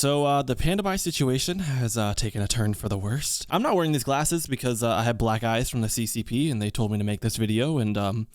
So the Pandabuy situation has taken a turn for the worst. I'm not wearing these glasses because I have black eyes from the CCP and they told me to make this video and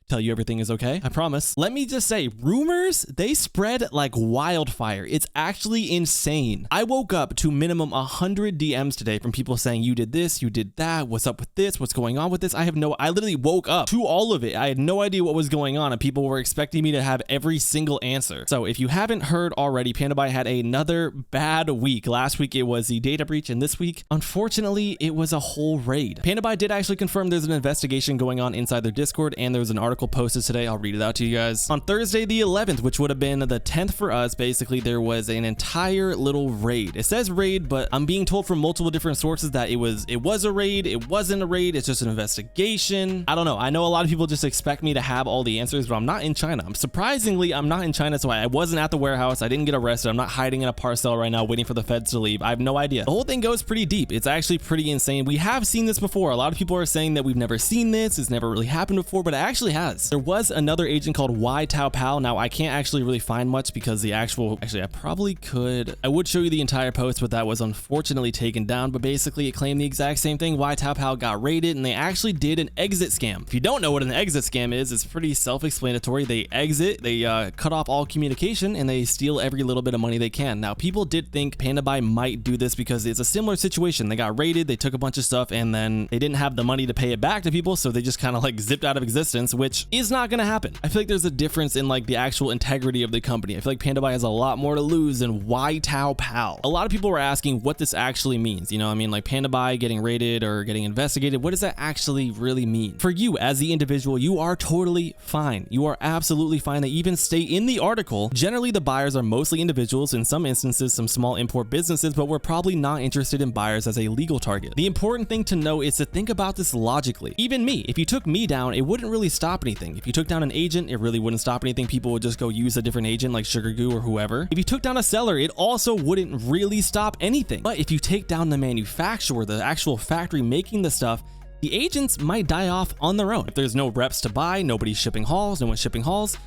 tell you everything is okay. I promise. Let me just say, rumors, they spread like wildfire. It's actually insane. I woke up to minimum 100 DMs today from people saying, you did this, you did that, what's up with this, what's going on with this? I literally woke up to all of it. I had no idea what was going on and people were expecting me to have every single answer. So if you haven't heard already, Pandabuy had another bad week. Last week it was the data breach and this week, unfortunately, it was a whole raid. Pandabuy did actually confirm there's an investigation going on inside their Discord and there's an article posted today. I'll read it out to you guys. On Thursday the 11th, which would have been the 10th for us, basically there was an entire little raid. It says raid, but I'm being told from multiple different sources that it was a raid, it wasn't a raid, it's just an investigation. I don't know. I know a lot of people just expect me to have all the answers, but I'm not in China. Surprisingly, I'm not in China, so I wasn't at the warehouse. I didn't get arrested. I'm not hiding in a parcel right now waiting for the feds to leave. I have no idea. The whole thing goes pretty deep. It's actually pretty insane. We have seen this before. A lot of people are saying that we've never seen this. It's never really happened before, but it actually has. There was another agent called Y Tao Pal. Now I can't actually really find much because the actual, actually I probably could, I would show you the entire post, but that was unfortunately taken down. But basically it claimed the exact same thing. Y Tao Pal got raided and they actually did an exit scam. If you don't know what an exit scam is, it's pretty self-explanatory. They exit, they cut off all communication and they steal every little bit of money they can. Now people did think Pandabuy might do this because it's a similar situation. They got raided, they took a bunch of stuff and then they didn't have the money to pay it back to people, so they just kind of like zipped out of existence, which is not gonna happen. I feel like there's a difference in like the actual integrity of the company. I feel like Pandabuy has a lot more to lose than Y Tao Pal. A lot of people were asking what this actually means. You know, I mean, like Pandabuy getting raided or getting investigated, what does that actually really mean? For you as the individual, you are totally fine. You are absolutely fine. They even state in the article, generally the buyers are mostly individuals, in some instances some small import businesses, but we're probably not interested in buyers as a legal target. The important thing to know is to think about this logically. Even me, if you took me down, it wouldn't really stop anything. If you took down an agent, it really wouldn't stop anything. People would just go use a different agent like Sugar Goo or whoever. If you took down a seller, it also wouldn't really stop anything. But if you take down the manufacturer, the actual factory making the stuff, the agents might die off on their own. If there's no reps to buy, nobody's shipping hauls, no one's shipping hauls,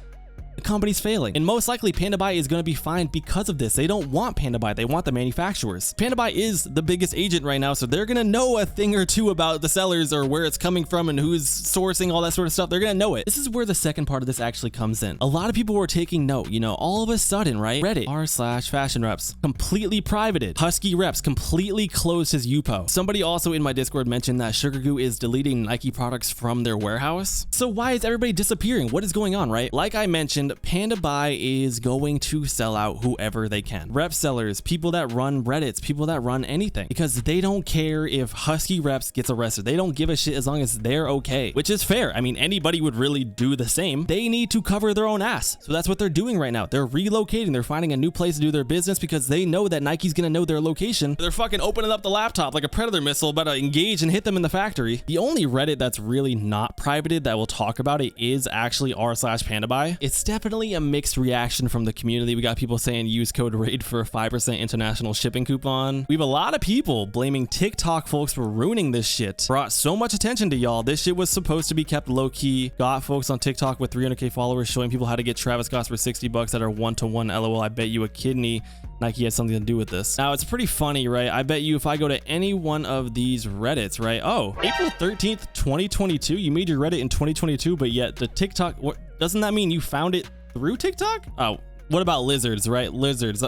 the company's failing. And most likely Pandabuy is going to be fined because of this. They don't want Pandabuy, they want the manufacturers. Pandabuy is the biggest agent right now, so they're going to know a thing or two about the sellers or where it's coming from and who's sourcing, all that sort of stuff. They're going to know it. This is where the second part of this actually comes in. A lot of people were taking note, you know, all of a sudden, right? Reddit r/fashion reps completely privated. Husky reps completely closed his UPO. Somebody also in my Discord mentioned that Sugar Goo is deleting Nike products from their warehouse. So why is everybody disappearing? What is going on, right? Like I mentioned, Pandabuy is going to sell out whoever they can. Rep sellers, people that run Reddits, people that run anything, because they don't care if Husky Reps gets arrested. They don't give a shit as long as they're okay, which is fair. I mean, anybody would really do the same. They need to cover their own ass. So that's what they're doing right now. They're relocating. They're finding a new place to do their business because they know that Nike's gonna know their location. They're fucking opening up the laptop like a predator missile about to engage and hit them in the factory. The only Reddit that's really not privated that we'll talk about it is actually r/Pandabuy. It's definitely a mixed reaction from the community. We got people saying use code RAID for a 5% international shipping coupon. We have a lot of people blaming TikTok folks for ruining this shit. Brought so much attention to y'all. This shit was supposed to be kept low key. Got folks on TikTok with 300k followers showing people how to get Travis Scott's for 60 bucks that are 1-to-1. LOL, I bet you a kidney Nike had something to do with this. Now it's pretty funny, right? I bet you if I go to any one of these Reddits, right? Oh, April 13th, 2022. You made your Reddit in 2022, but yet the TikTok, what doesn't that mean you found it through TikTok? Oh, what about lizards, right? Lizards.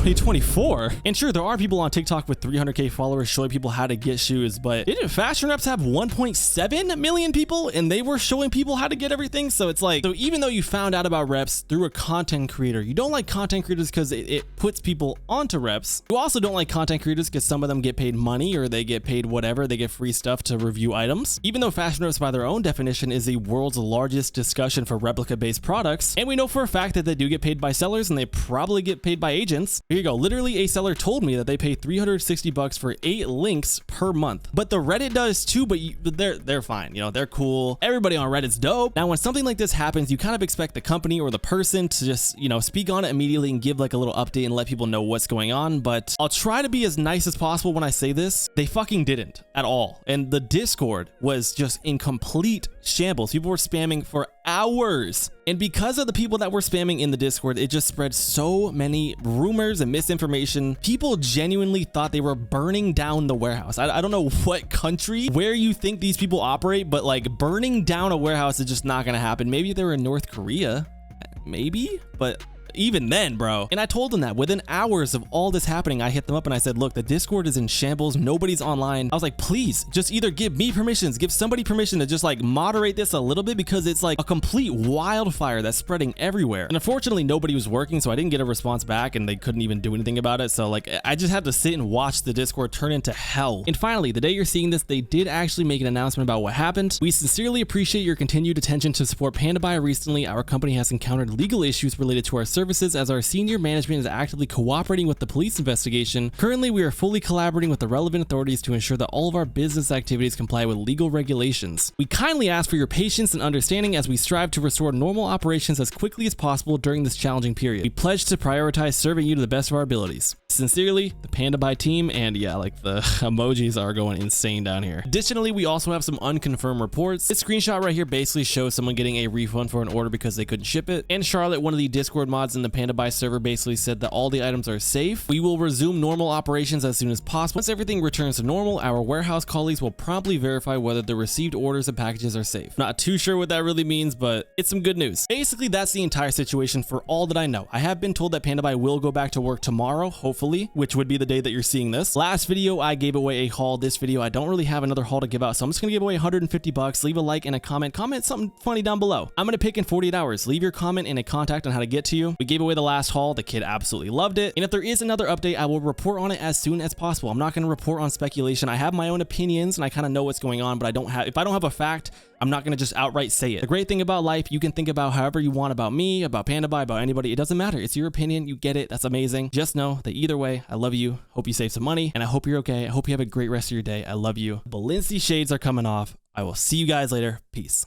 2024. And sure, there are people on TikTok with 300k followers showing people how to get shoes, but didn't Fashion Reps have 1.7 million people and they were showing people how to get everything? So it's like, so even though you found out about Reps through a content creator, you don't like content creators because it puts people onto Reps. You also don't like content creators because some of them get paid money or they get paid whatever, they get free stuff to review items. Even though Fashion Reps by their own definition is the world's largest discussion for replica-based products, and we know for a fact that they do get paid by sellers and they probably get paid by agents. Here you go. Literally, a seller told me that they pay 360 bucks for 8 links per month. But the Reddit does too, but they're fine. You know, they're cool. Everybody on Reddit's dope. Now, when something like this happens, you kind of expect the company or the person to just, you know, speak on it immediately and give like a little update and let people know what's going on. But I'll try to be as nice as possible when I say this. They fucking didn't at all. And the Discord was just in complete shambles. People were spamming for hours. And because of the people that were spamming in the Discord, it just spread so many rumors and misinformation. People genuinely thought they were burning down the warehouse. I don't know what country, where you think these people operate, but like burning down a warehouse is just not gonna happen. Maybe they were in North Korea, maybe, but even then, bro. And I told them that within hours of all this happening, I hit them up and I said, look, the Discord is in shambles. Nobody's online. I was like, please just either give me permissions, give somebody permission to just like moderate this a little bit, because it's like a complete wildfire that's spreading everywhere. And unfortunately, nobody was working, so I didn't get a response back and they couldn't even do anything about it. So like, I just had to sit and watch the Discord turn into hell. And finally, the day you're seeing this, they did actually make an announcement about what happened. We sincerely appreciate your continued attention to support Pandabuy. Recently, our company has encountered legal issues related to our services, as our senior management is actively cooperating with the police investigation. Currently, we are fully collaborating with the relevant authorities to ensure that all of our business activities comply with legal regulations. We kindly ask for your patience and understanding as we strive to restore normal operations as quickly as possible during this challenging period. We pledge to prioritize serving you to the best of our abilities. Sincerely, the Pandabuy team. And yeah, like the emojis are going insane down here. Additionally, we also have some unconfirmed reports. This screenshot right here basically shows someone getting a refund for an order because they couldn't ship it. And Charlotte, one of the Discord mods in the Pandabuy server, basically said that all the items are safe. We will resume normal operations as soon as possible. Once everything returns to normal, our warehouse colleagues will promptly verify whether the received orders and packages are safe. Not too sure what that really means, but it's some good news. Basically, that's the entire situation for all that I know. I have been told that Pandabuy will go back to work tomorrow, hopefully, which would be the day that you're seeing this. Last video, I gave away a haul. This video, I don't really have another haul to give out, so I'm just gonna give away 150 bucks. Leave a like and a comment. Comment something funny down below. I'm gonna pick in 48 hours. Leave your comment and a contact on how to get to you. We gave away the last haul. The kid absolutely loved it. And if there is another update, I will report on it as soon as possible. I'm not going to report on speculation. I have my own opinions and I kind of know what's going on, but if I don't have a fact, I'm not going to just outright say it. The great thing about life, you can think about however you want about me, about Pandabuy, about anybody. It doesn't matter. It's your opinion. You get it. That's amazing. Just know that either way, I love you. Hope you save some money and I hope you're okay. I hope you have a great rest of your day. I love you. Balenci shades are coming off. I will see you guys later. Peace.